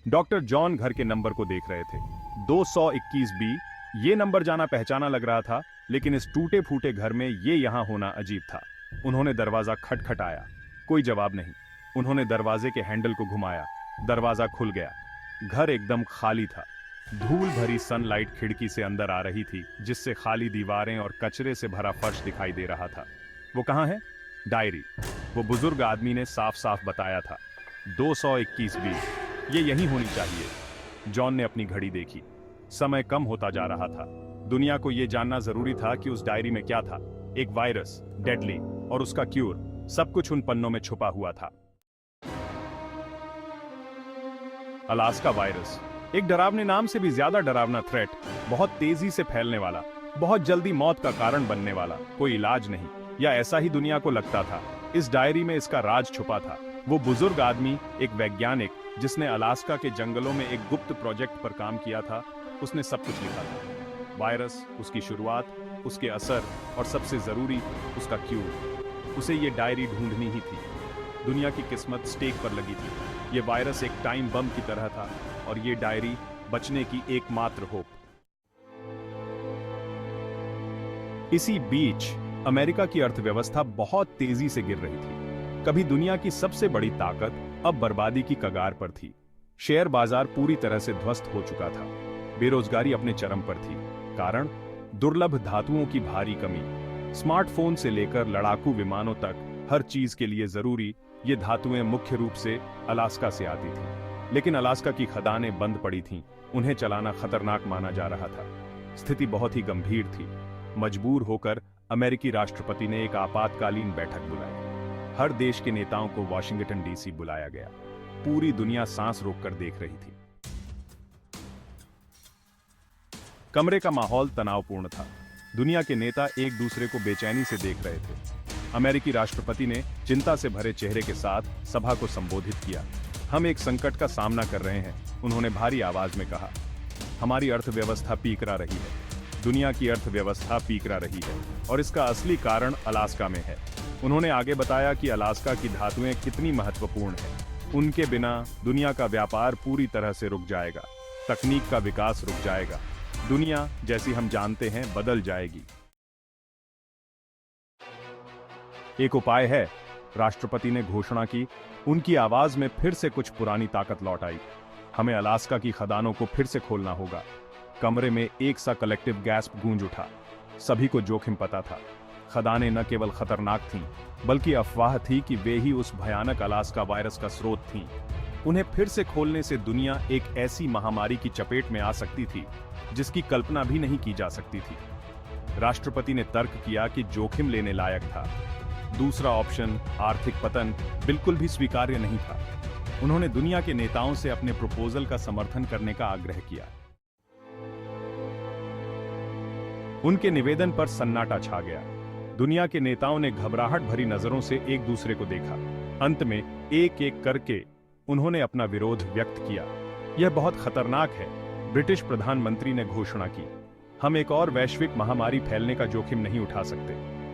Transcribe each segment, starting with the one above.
Doctor John घर के number को देख रहे थे। 221 बी। ये नंबर जाना पहचाना लग रहा था, लेकिन इस टूटे फूटे घर में ये यहां होना अजीब था। उन्होंने दरवाजा खटखटाया। कोई जवाब नहीं। उन्होंने दरवाजे के हैंडल को घुमाया। दरवाजा खुल गया। घर एकदम खाली था। धूल भरी सनलाइट खिड़की से अंदर आ रही थी, जिससे खाली दीवारें और कचरे से भरा फर्श दिखाई दे रहा था। वो कहां है? डायरी। वो बुजुर्ग आदमी ने साफ साफ बताया था, 221 बी। ये यहीं होनी चाहिए। जॉन ने अपनी घड़ी देखी। समय कम होता जा रहा था। दुनिया को यह जानना जरूरी था कि उस डायरी में क्या था। एक वायरस, डेडली, और उसका क्यूर, सब कुछ उन पन्नों में छुपा हुआ था। अलास्का वायरस, एक डरावने नाम से भी ज्यादा डरावना थ्रेट, बहुत तेजी से फैलने वाला, बहुत जल्दी मौत का कारण बनने वाला, कोई इलाज नहीं, या ऐसा ही दुनिया को लगता था। इस डायरी में इसका राज छुपा था। वो बुजुर्ग आदमी, एक वैज्ञानिक जिसने अलास्का के जंगलों में एक गुप्त प्रोजेक्ट पर काम किया था, उसने सब कुछ लिखा था। वायरस, उसकी शुरुआत, उसके असर, और सबसे जरूरी, उसका क्यूर। उसे ये डायरी ढूंढनी ही थी। दुनिया की किस्मत स्टेक पर लगी थी। ये वायरस एक टाइम बम की तरह था, और ये डायरी बचने की एकमात्र होप। इसी बीच अमेरिका की अर्थव्यवस्था बहुत तेजी से गिर रही थी। कभी दुनिया की सबसे बड़ी ताकत अब बर्बादी की कगार पर थी। शेयर बाजार पूरी तरह से ध्वस्त हो चुका था। बेरोजगारी अपने चरम पर थी। कारण, दुर्लभ धातुओं की भारी कमी। स्मार्टफोन से लेकर लड़ाकू विमानों तक हर चीज के लिए जरूरी ये धातुएं मुख्य रूप से अलास्का से आती थीं। लेकिन अलास्का की खदानें बंद पड़ी थीं। उन्हें चलाना खतरनाक माना जा रहा था। स्थिति बहुत ही गंभीर थी। मजबूर होकर अमेरिकी राष्ट्रपति ने एक आपातकालीन बैठक बुलाई। हर देश के नेताओं को वॉशिंगटन डीसी बुलाया गया। पूरी दुनिया सांस रोककर देख रही थी। कमरे का माहौल तनावपूर्ण था। दुनिया के नेता एक दूसरे को बेचैनी से देख रहे थे। अमेरिकी राष्ट्रपति ने चिंता से भरे चेहरे के साथ सभा को संबोधित किया। हम एक संकट का सामना कर रहे हैं, उन्होंने भारी आवाज में कहा। हमारी अर्थव्यवस्था पीकरा रही है। दुनिया की अर्थव्यवस्था पीकरा रही है, और इसका असली कारण अलास्का में है। उन्होंने आगे बताया कि अलास्का की धातुएं कितनी महत्वपूर्ण हैं। उनके बिना दुनिया का व्यापार पूरी तरह से रुक जाएगा। तकनीक का विकास रुक जाएगा। दुनिया जैसी हम जानते हैं बदल जाएगी। एक उपाय है, राष्ट्रपति ने घोषणा की। उनकी आवाज में फिर से कुछ पुरानी ताकत लौट आई। हमें अलास्का की खदानों को फिर से खोलना होगा। कमरे में एक सा कलेक्टिव गैस्प गूंज उठा। सभी को जोखिम पता था। खदानें न केवल खतरनाक थीं, बल्कि अफवाह थी कि वे ही उस भयानक अलास्का वायरस का स्रोत थीं। उन्हें फिर से खोलने से दुनिया एक ऐसी महामारी की चपेट में आ सकती थी जिसकी कल्पना भी नहीं की जा सकती थी। राष्ट्रपति ने तर्क किया कि जोखिम लेने लायक था। दूसरा ऑप्शन, आर्थिक पतन, बिल्कुल भी स्वीकार्य नहीं था। उन्होंने दुनिया के नेताओं से अपने प्रपोजल का समर्थन करने का आग्रह किया। उनके निवेदन पर सन्नाटा छा गया। दुनिया के नेताओं ने घबराहट भरी नजरों से एक दूसरे को देखा। अंत में एक एक करके उन्होंने अपना विरोध व्यक्त किया। यह बहुत खतरनाक है, ब्रिटिश प्रधानमंत्री ने घोषणा की। हम एक और वैश्विक महामारी फैलने का जोखिम नहीं उठा सकते।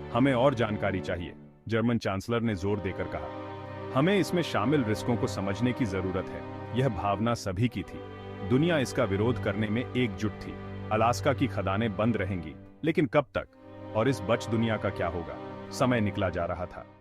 हमें और जानकारी चाहिए, जर्मन चांसलर ने जोर देकर कहा। हमें इसमें शामिल रिस्कों को समझने की जरूरत है। यह भावना सभी की थी। दुनिया इसका विरोध करने में एकजुट थी। अलास्का की खदानें बंद रहेंगी, लेकिन कब तक? और इस बच दुनिया का क्या होगा? समय निकला जा रहा था।